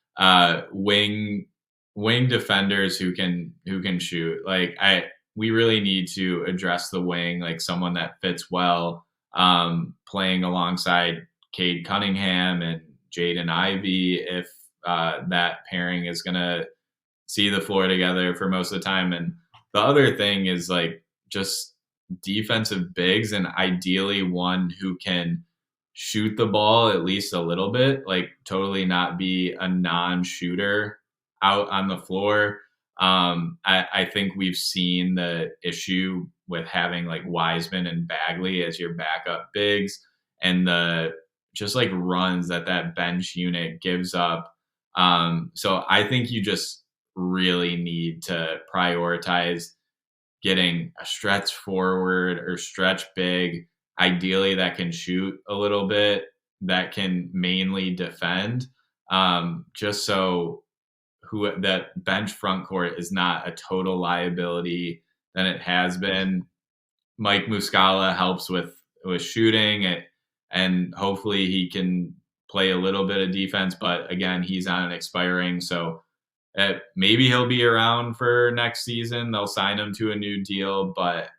Speaker 2: wing defenders who can shoot. Like we really need to address the wing, like someone that fits well, playing alongside Cade Cunningham and Jaden Ivey. If that pairing is gonna see the floor together for most of the time. And the other thing is like just defensive bigs and ideally one who can shoot the ball at least a little bit, like totally not be a non-shooter out on the floor. I think we've seen the issue with having like Wiseman and Bagley as your backup bigs and the just like runs that bench unit gives up. So I think you just really need to prioritize getting a stretch forward or stretch big, ideally that can shoot a little bit, that can mainly defend, just so that bench front court is not a total liability than it has been. Mike Muscala helps with shooting it, and hopefully he can play a little bit of defense. But again, he's on an expiring, so maybe he'll be around for next season. They'll sign him to a new deal. But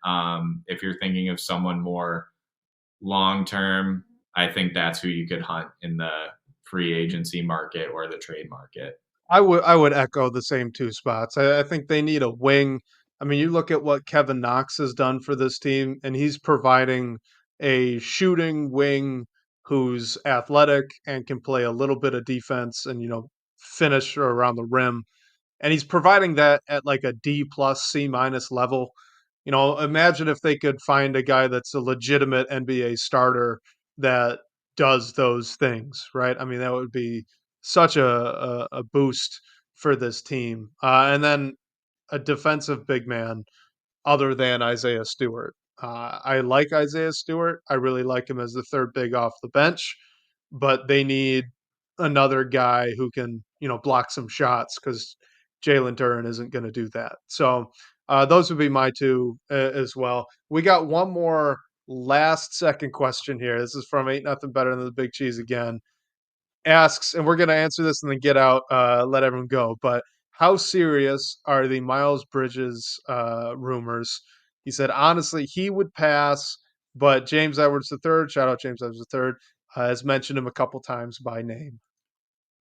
Speaker 2: if you're thinking of someone more long term, I think that's who you could hunt in the free agency market or the trade market.
Speaker 1: I would echo the same two spots. I think they need a wing. I mean, you look at what Kevin Knox has done for this team, and he's providing a shooting wing who's athletic and can play a little bit of defense and finish around the rim. And he's providing that at like a D plus C minus level. Imagine if they could find a guy that's a legitimate NBA starter that does those things, right? I mean, that would be such a boost for this team. And then a defensive big man other than Isaiah Stewart. I like Isaiah Stewart. I really like him as the third big off the bench, but they need another guy who can, block some shots because Jalen Duren isn't going to do that. So those would be my two as well. We got one more last second question here. This is from Ain't Nothing Better Than the Big Cheese again. Asks, and we're going to answer this and then get out, let everyone go. But how serious are the Miles Bridges rumors? He said, honestly, he would pass, but James Edwards III, shout out James Edwards III, has mentioned him a couple times by name.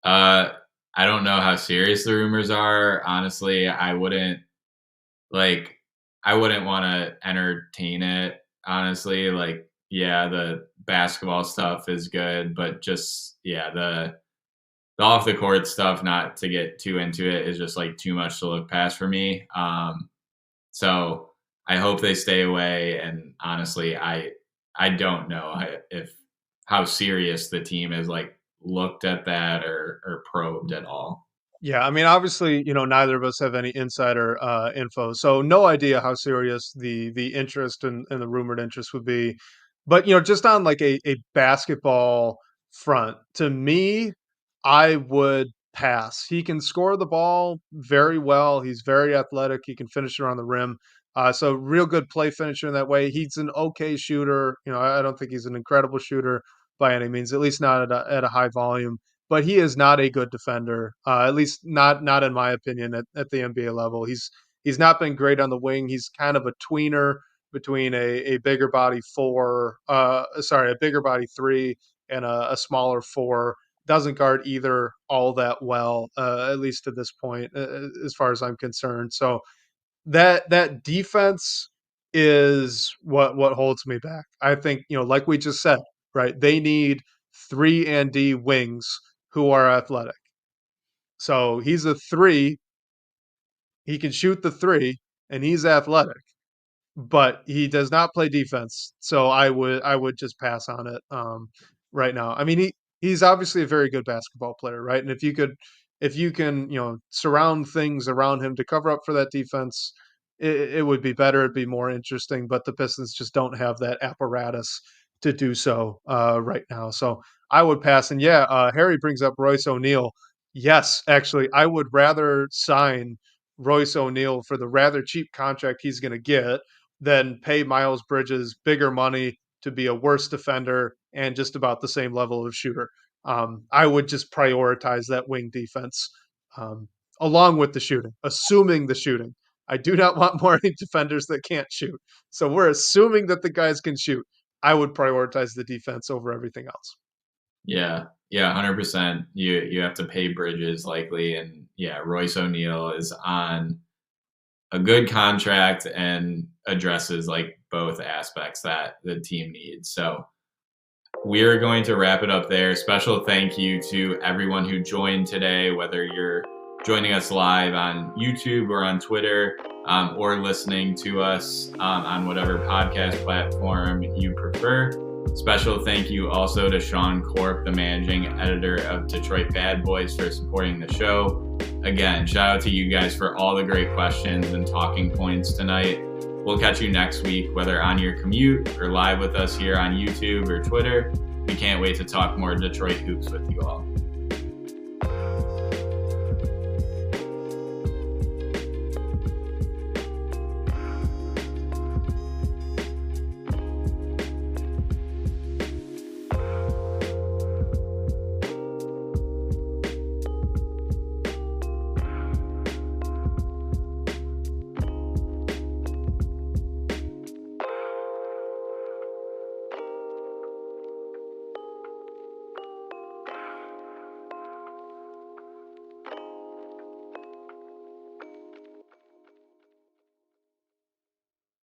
Speaker 2: I don't know how serious the rumors are. Honestly, I wouldn't want to entertain it. Honestly, yeah, the basketball stuff is good, but just, yeah, the off the court stuff, not to get too into it, is just too much to look past for me. So I hope they stay away. And honestly, I don't know if how serious the team is looked at that or probed at all.
Speaker 1: Yeah, I mean, obviously, neither of us have any insider info, so no idea how serious the interest and the rumored interest would be. But just on a basketball front, to me, I would pass. He can score the ball very well. He's very athletic. He can finish around the rim. So real good play finisher in that way. He's an okay shooter. I don't think he's an incredible shooter by any means, at least not at a high volume. But he is not a good defender, at least not in my opinion at the NBA level. He's not been great on the wing. He's kind of a tweener between a bigger body a bigger body three and a smaller four. Doesn't guard either all that well, at least to this point, as far as I'm concerned. So that defense is what holds me back. I think, like we just said, right? They need 3 and D wings who are athletic. So he's a 3, he can shoot the 3 and he's athletic, but he does not play defense. So I would just pass on it right now. I mean, he's obviously a very good basketball player, right? And if you can, surround things around him to cover up for that defense, it would be better. It'd be more interesting. But the Pistons just don't have that apparatus to do so right now. So I would pass. And yeah, Harry brings up Royce O'Neal. Yes, actually, I would rather sign Royce O'Neal for the rather cheap contract he's going to get than pay Miles Bridges bigger money to be a worse defender and just about the same level of shooter. I would just prioritize that wing defense along with the shooting, assuming the shooting. I do not want more defenders that can't shoot. So we're assuming that the guys can shoot. I would prioritize the defense over everything else.
Speaker 2: Yeah, 100%. You have to pay Bridges likely, and yeah, Royce O'Neal is on a good contract and addresses both aspects that the team needs. So we're going to wrap it up there. Special thank you to everyone who joined today, whether you're joining us live on YouTube or on Twitter, or listening to us on whatever podcast platform you prefer. Special thank you also to Sean Corp, the managing editor of Detroit Bad Boys, for supporting the show. again, shout out to you guys for all the great questions and talking points tonight. We'll catch you next week, whether on your commute or live with us here on YouTube or Twitter. We can't wait to talk more Detroit hoops with you all.